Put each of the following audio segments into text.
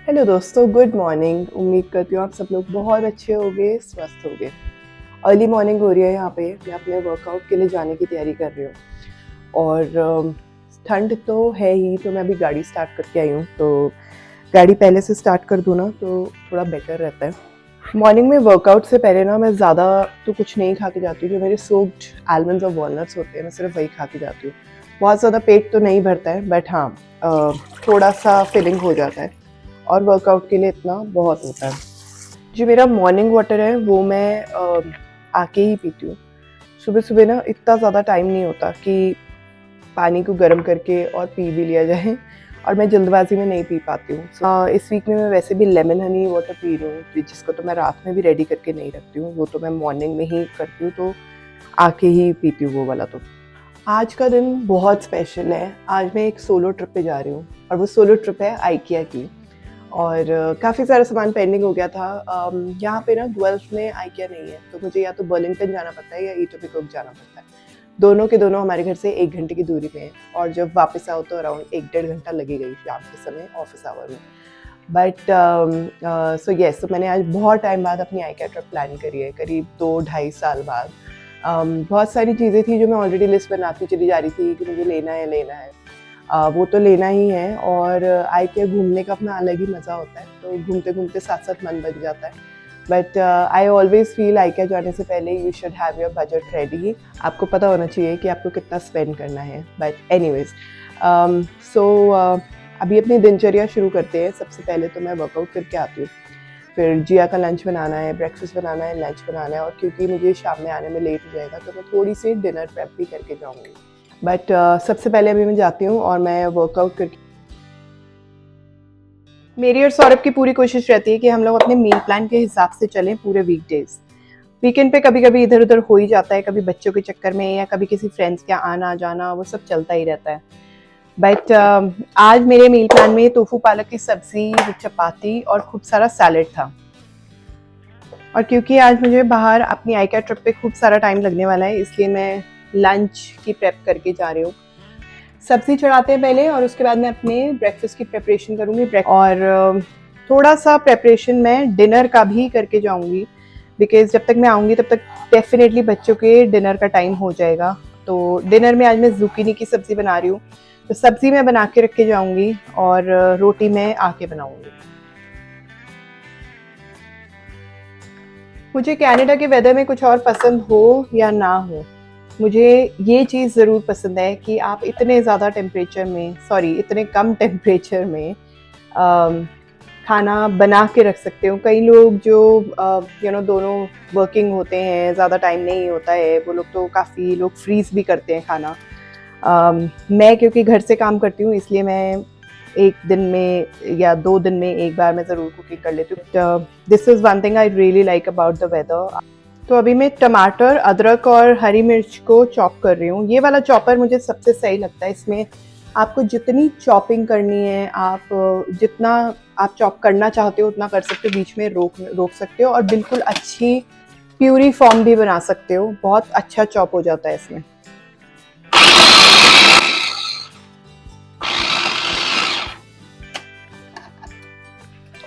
Hello दोस्तों, good morning. उम्मीद करती हूँ आप सब लोग बहुत अच्छे होंगे, स्वस्थ होंगे। अर्ली मॉर्निंग हो रही है यहाँ पे। मैं अपने वर्कआउट के लिए जाने की तैयारी कर रही हूँ और ठंड तो है ही, तो मैं अभी गाड़ी स्टार्ट करके आई हूँ। तो गाड़ी पहले से स्टार्ट कर दूँ ना तो थोड़ा बेटर रहता है। मॉर्निंग में वर्कआउट से पहले ना मैं ज़्यादा तो कुछ नहीं खा के जाती हूँ। जो मेरे सोक्ड आलमंड्स और वॉलनट्स होते हैं, मैं सिर्फ वही खा के जाती हूँ। बहुत ज़्यादा पेट तो नहीं भरता है, बट हाँ थोड़ा सा फिलिंग हो जाता है और वर्कआउट के लिए इतना बहुत होता है। जो मेरा मॉर्निंग वाटर है वो मैं आके ही पीती हूँ। सुबह सुबह ना इतना ज़्यादा टाइम नहीं होता कि पानी को गर्म करके और पी भी लिया जाए, और मैं जल्दबाजी में नहीं पी पाती हूँ। इस वीक में मैं वैसे भी लेमन हनी वाटर पी रही हूँ, जिसको तो मैं रात में भी रेडी करके नहीं रखती हूँ, वो तो मैं मॉर्निंग में ही करती हूँ, तो आके ही पीती हूँ वो वाला। तो आज का दिन बहुत स्पेशल है। आज मैं एक सोलो ट्रिप पे जा रही हूँ और वो सोलो ट्रिप है आइकिया की। और काफ़ी सारा सामान पेंडिंग हो गया था। यहाँ पे ना गुएल्फ में आइकिया नहीं है, तो मुझे या तो बर्लिंगटन जाना पड़ता है या ईटोबिकोक जाना पड़ता है। दोनों के दोनों हमारे घर से 1 घंटे की दूरी पे हैं, और जब वापस आओ तो अराउंड 1 डेढ़ घंटा लगेगा ही शाम के समय ऑफिस आवर में। बट सो येस, तो मैंने आज बहुत टाइम बाद अपनी आइकिया ट्रिप प्लान करी है, करीब 2-2.5 साल बाद। बहुत सारी चीज़ें थी जो मैं ऑलरेडी लिस्ट बनाती चली जा रही थी कि मुझे लेना है लेना है। वो तो लेना ही है, और आइकिया घूमने का अपना अलग ही मज़ा होता है, तो घूमते घूमते साथ साथ मन बन जाता है। But I always feel IKEA जाने से पहले you should have your budget ready. आपको पता होना चाहिए कि आपको कितना स्पेंड करना है। बट एनीवेज, सो अभी अपनी दिनचर्या शुरू करते हैं। सबसे पहले तो मैं वर्कआउट करके आती हूँ, फिर जिया का लंच बनाना है, ब्रेकफास्ट बनाना है, लंच बनाना है, और क्योंकि मुझे शाम में आने में लेट हो जाएगा तो मैं थोड़ी सी डिनर प्रेप भी करके जाऊँगी। बट सबसे पहले अभी मैं जाती हूँ और मैं वर्कआउट करके। मेरी और सौरभ की पूरी कोशिश रहती है कि हम लोग अपने मील प्लान के हिसाब से चलें पूरे वीकडेज। वीकेंड पे कभी कभी इधर उधर हो ही जाता है, कभी बच्चों के चक्कर में या कभी किसी फ्रेंड्स के आना जाना, वो सब चलता ही रहता है। बट आज मेरे मील प्लान में टोफू पालक की सब्जी, चपाती और खूब सारा सैलेड था। और क्योंकि आज मुझे बाहर अपनी आइकिया ट्रिप पे खूब सारा टाइम लगने वाला है, इसलिए मैं लंच की प्रेप करके जा रही हूँ। सब्जी चढ़ाते हैं पहले, और उसके बाद मैं अपने ब्रेकफास्ट की प्रेपरेशन करूँगी। और थोड़ा सा प्रेपरेशन मैं डिनर का भी करके जाऊँगी, बिकॉज जब तक मैं आऊँगी तब तक डेफिनेटली बच्चों के डिनर का टाइम हो जाएगा। तो डिनर में आज मैं जुकीनी की सब्ज़ी बना रही हूँ, तो सब्ज़ी मैं बना के रख के जाऊँगी और रोटी मैं आके बनाऊँगी। मुझे कनाडा के वेदर में कुछ और पसंद हो या ना हो, मुझे ये चीज़ ज़रूर पसंद है कि आप इतने ज़्यादा टेम्परेचर में, सॉरी इतने कम टेम्परेचर में खाना बना के रख सकते हो। कई लोग जो दोनों वर्किंग होते हैं, ज़्यादा टाइम नहीं होता है, वो लोग तो काफ़ी लोग फ्रीज़ भी करते हैं खाना। मैं क्योंकि घर से काम करती हूँ, इसलिए मैं 1 दिन में या 2 दिन में एक बार मैं ज़रूर कुकिंग कर लेती हूँ। This is one thing I really like about the weather. तो अभी मैं टमाटर, अदरक और हरी मिर्च को चॉप कर रही हूँ। ये वाला चॉपर मुझे सबसे सही लगता है। इसमें आपको जितनी चॉपिंग करनी है, आप जितना आप चॉप करना चाहते हो उतना कर सकते हो, बीच में रोक सकते हो, और बिल्कुल अच्छी प्यूरी फॉर्म भी बना सकते हो। बहुत अच्छा चॉप हो जाता है इसमें।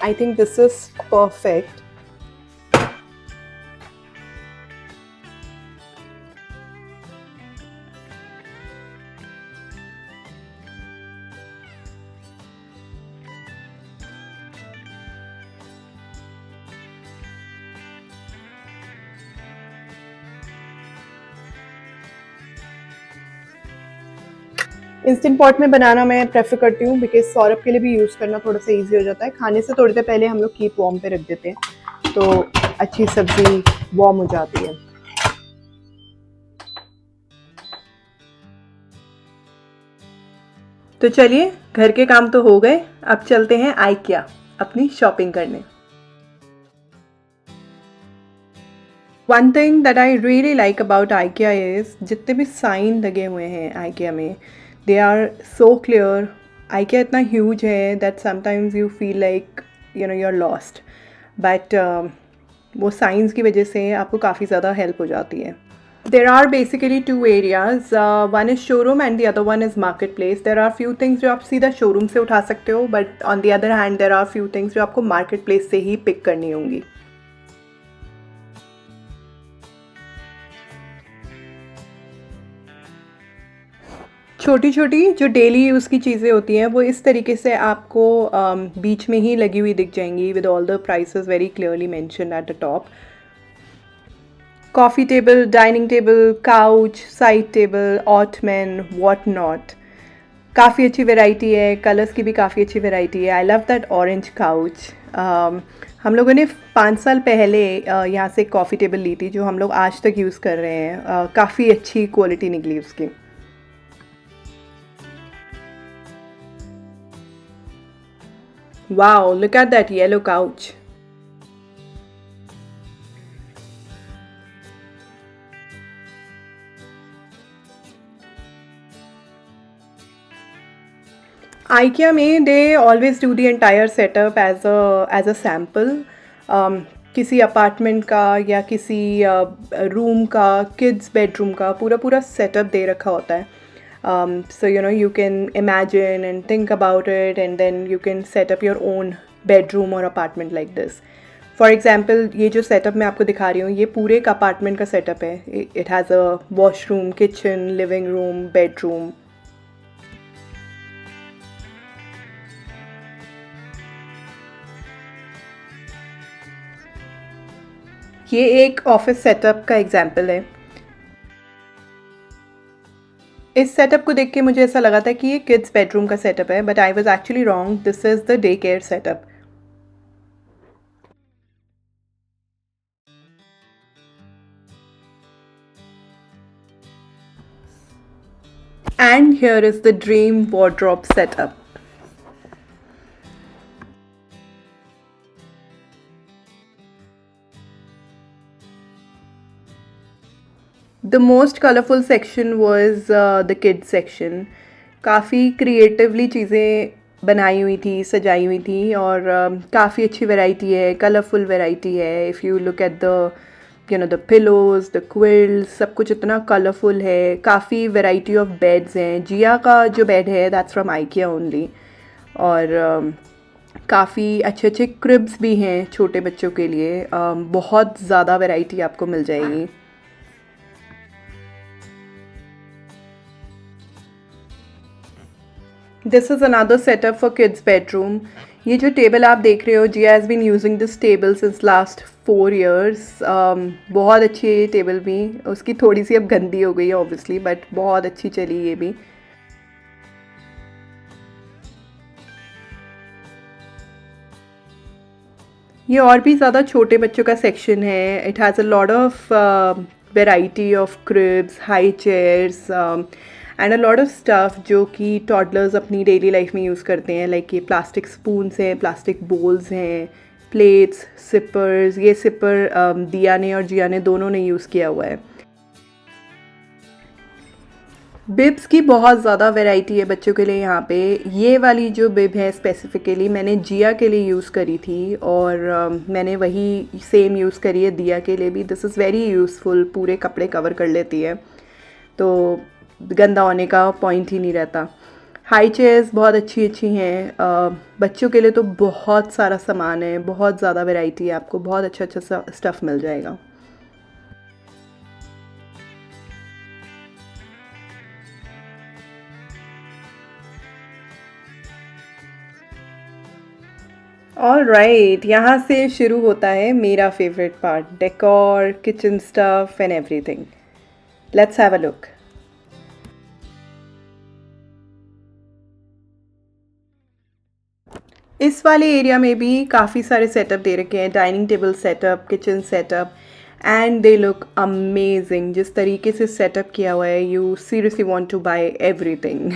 I think this is perfect. Instant pot में बनाना मैं प्रेफर करती हूँ, बिकॉज सौरभ के लिए भी यूज़ करना थोड़ा सा इजी हो जाता है। खाने से थोड़ी देर पहले हम लोग कीप वार्म पे रख देते हैं, तो अच्छी सब्जी वार्म हो जाती है। तो चलिए, घर के काम तो हो गए, अब चलते हैं आइकिया अपनी शॉपिंग करने। One thing that I really like about IKEA is जितने भी साइन लगे हुए हैं आइकिया में, they are so clear. IKEA इतना ह्यूज है that sometimes you feel like you are lost, but वो साइंस की वजह से आपको काफ़ी ज़्यादा हेल्प हो जाती है। There are basically two areas. One is showroom and the other one is marketplace. There are few things जो आप सीधा showroom से उठा सकते हो, but on the other hand there are few things जो आपको marketplace से ही pick करनी होंगी. छोटी छोटी जो डेली यूज़ की चीज़ें होती हैं वो इस तरीके से आपको बीच में ही लगी हुई दिख जाएंगी with all the prices very clearly mention at the top. Coffee table, dining table, couch, side table, Ottman, what not. काफ़ी अच्छी वैरायटी है, कलर्स की भी काफ़ी अच्छी वैरायटी है. I love that orange couch. हम लोगों ने 5 साल पहले यहाँ से कॉफ़ी टेबल ली थी जो हम लोग आज तक यूज़ कर रहे हैं. काफ़ी अच्छी क्वालिटी निकली उसकी. Wow, look at that yellow couch. IKEA में they always do the entire setup as a sample. किसी अपार्टमेंट का या किसी रूम का, किड्स बेडरूम का पूरा पूरा सेटअप दे रखा होता है. So you can imagine and think about it and then you can set up your own bedroom or apartment like this. For example ये जो सेटअप मैं आपको दिखा रही हूँ ये पूरे एक अपार्टमेंट का सेटअप है. It has a washroom, kitchen, living room, bedroom. ये एक ऑफिस सेटअप का एग्जाम्पल है. इस सेटअप को देख के मुझे ऐसा लगा था कि ये किड्स बेडरूम का सेटअप है, but I was actually wrong. This is the day care setup. And here is the dream wardrobe setup. The most colorful section was the kids section. काफ़ी क्रिएटिवली चीज़ें बनाई हुई थी, सजाई हुई थी और काफ़ी अच्छी वैरायटी है, कलरफुल वैरायटी है. If you look at the pillows, the quills, सब कुछ इतना कलरफुल है. काफ़ी वैरायटी ऑफ बेड्स हैं. जिया का जो बेड है दैट्स फ्रॉम आइकिया ओनली. और काफ़ी अच्छे अच्छे क्रिब्स भी हैं छोटे बच्चों के लिए. बहुत ज़्यादा वैरायटी आपको मिल जाएगी. This is another setup for kids bedroom. ये जो टेबल आप देख रहे हो, Jiya has been using this table since last 4 years. बहुत अच्छी है ये टेबल भी. उसकी थोड़ी सी अब गंदी हो गई है ऑब्वियसली, बट बहुत अच्छी चली ये भी. ये और भी ज़्यादा छोटे बच्चों का सेक्शन है. It has a lot of variety of cribs, high chairs and a lot of stuff जो कि टॉडलर्स अपनी डेली लाइफ में यूज़ करते हैं. लाइक ये प्लास्टिक स्पून्स हैं, प्लास्टिक बोल्स हैं, प्लेट्स, सिपर्स. ये सिपर दिया ने और जिया ने दोनों ने यूज़ किया हुआ है. बिब्स की बहुत ज़्यादा वैरायटी है बच्चों के लिए यहाँ पे. ये वाली जो बिब है स्पेसिफ़िकली मैंने जिया के लिए यूज़ करी थी और मैंने वही सेम यूज़ करी है दिया के लिए भी. This is very useful. पूरे कपड़े कवर कर लेती है तो गंदा होने का पॉइंट ही नहीं रहता. हाई चेयर्स बहुत अच्छी अच्छी हैं. बच्चों के लिए तो बहुत सारा सामान है, बहुत ज़्यादा वैरायटी है. आपको बहुत अच्छा अच्छा स्टफ़ मिल जाएगा. ऑल राइट, यहाँ से शुरू होता है मेरा favourite part, decor, kitchen stuff and everything. Let's have a look. इस वाले एरिया में भी काफ़ी सारे सेटअप दे रखे हैं. Dining table setup, kitchen setup, and they look amazing. जिस तरीके से सेटअप किया हुआ है, you seriously want to buy everything.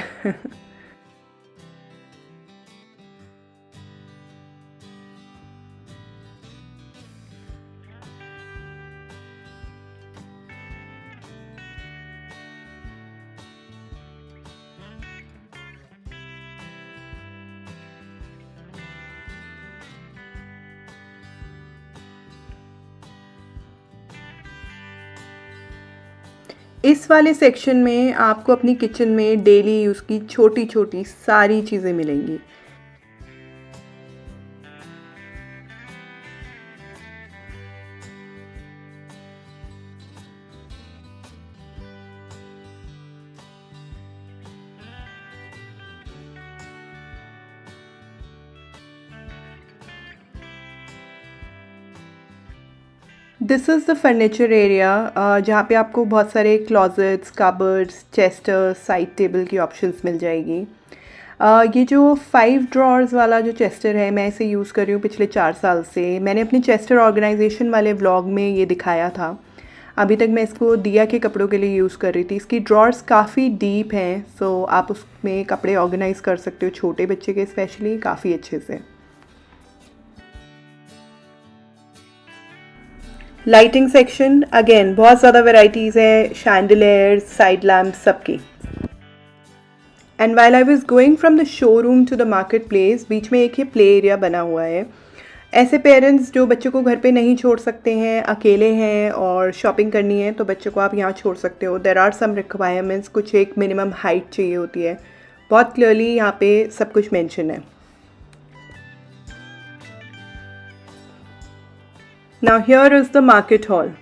इस वाले सेक्शन में आपको अपनी किचन में डेली यूज़ की छोटी छोटी सारी चीज़ें मिलेंगी। This is the furniture area, जहाँ पे आपको बहुत सारे closets, cupboards, Chester, side table की ऑप्शंस मिल जाएगी। ये जो 5 ड्रॉर्स वाला जो चेस्टर है, मैं इसे यूज़ कर रही हूँ पिछले 4 साल से। मैंने अपनी चेस्टर ऑर्गेनाइजेशन वाले व्लॉग में ये दिखाया था। अभी तक मैं इसको दिया के कपड़ों के लिए यूज़ कर रही थी। इसकी ड्रॉर्स काफ़ी डीप हैं, सो आप उसमें कपड़े ऑर्गेनाइज़ कर सकते हो, छोटे बच्चे के स्पेशली, काफ़ी अच्छे से। लाइटिंग सेक्शन अगेन बहुत ज़्यादा वेराइटीज़ है, शैंडलियर्स, साइड लैम्प्स, सबकी। And while I was going from the showroom to the market place, बीच में एक ही प्ले एरिया बना हुआ है। ऐसे पेरेंट्स जो बच्चों को घर पे नहीं छोड़ सकते हैं, अकेले हैं और शॉपिंग करनी है, तो बच्चों को आप यहाँ छोड़ सकते हो। देर आर सम रिक्वायरमेंट्स, कुछ एक मिनिमम हाइट चाहिए होती है, बहुत क्लियरली यहाँ पे सब कुछ मेंशन है। Now here is the market hall.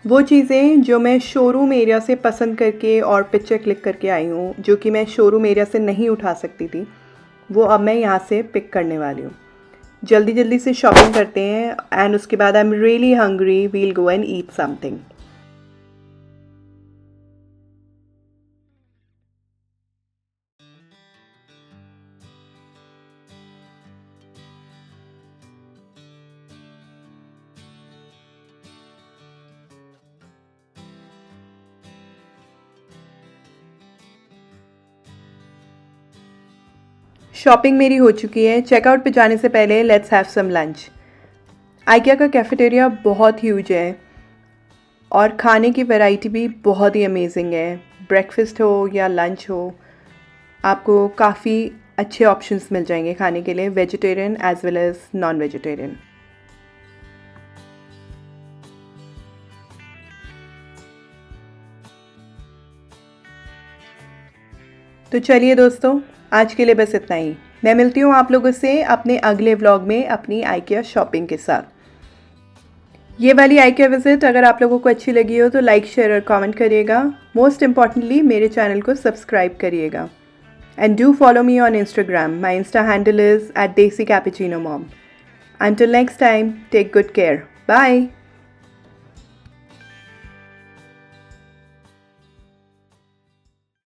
वो चीज़ें जो मैं शोरूम एरिया से पसंद करके और पिक्चर क्लिक करके आई हूँ, जो कि मैं शोरूम एरिया से नहीं उठा सकती थी, वो अब मैं यहाँ से पिक करने वाली हूँ। जल्दी जल्दी से शॉपिंग करते हैं एंड उसके बाद I am really hungry, we'll go and eat something. Shopping मेरी हो चुकी है। चेकआउट पे जाने से पहले let's have some lunch. IKEA का कैफेटेरिया बहुत ह्यूज है और खाने की वैरायटी भी बहुत ही अमेजिंग है। ब्रेकफास्ट हो या लंच हो, आपको काफ़ी अच्छे ऑप्शंस मिल जाएंगे खाने के लिए, vegetarian as well as non vegetarian. तो चलिए दोस्तों, आज के लिए बस इतना ही। मैं मिलती हूँ आप लोगों से अपने अगले व्लॉग में अपनी आइकिया शॉपिंग के साथ। ये वाली आइकिया विजिट अगर आप लोगों को अच्छी लगी हो तो लाइक, शेयर और कमेंट करिएगा। मोस्ट इम्पॉर्टेंटली मेरे चैनल को सब्सक्राइब करिएगा। And do follow me on Instagram. My Insta handle is @DesiCappuccinoMom. Until next time, take good care. Bye.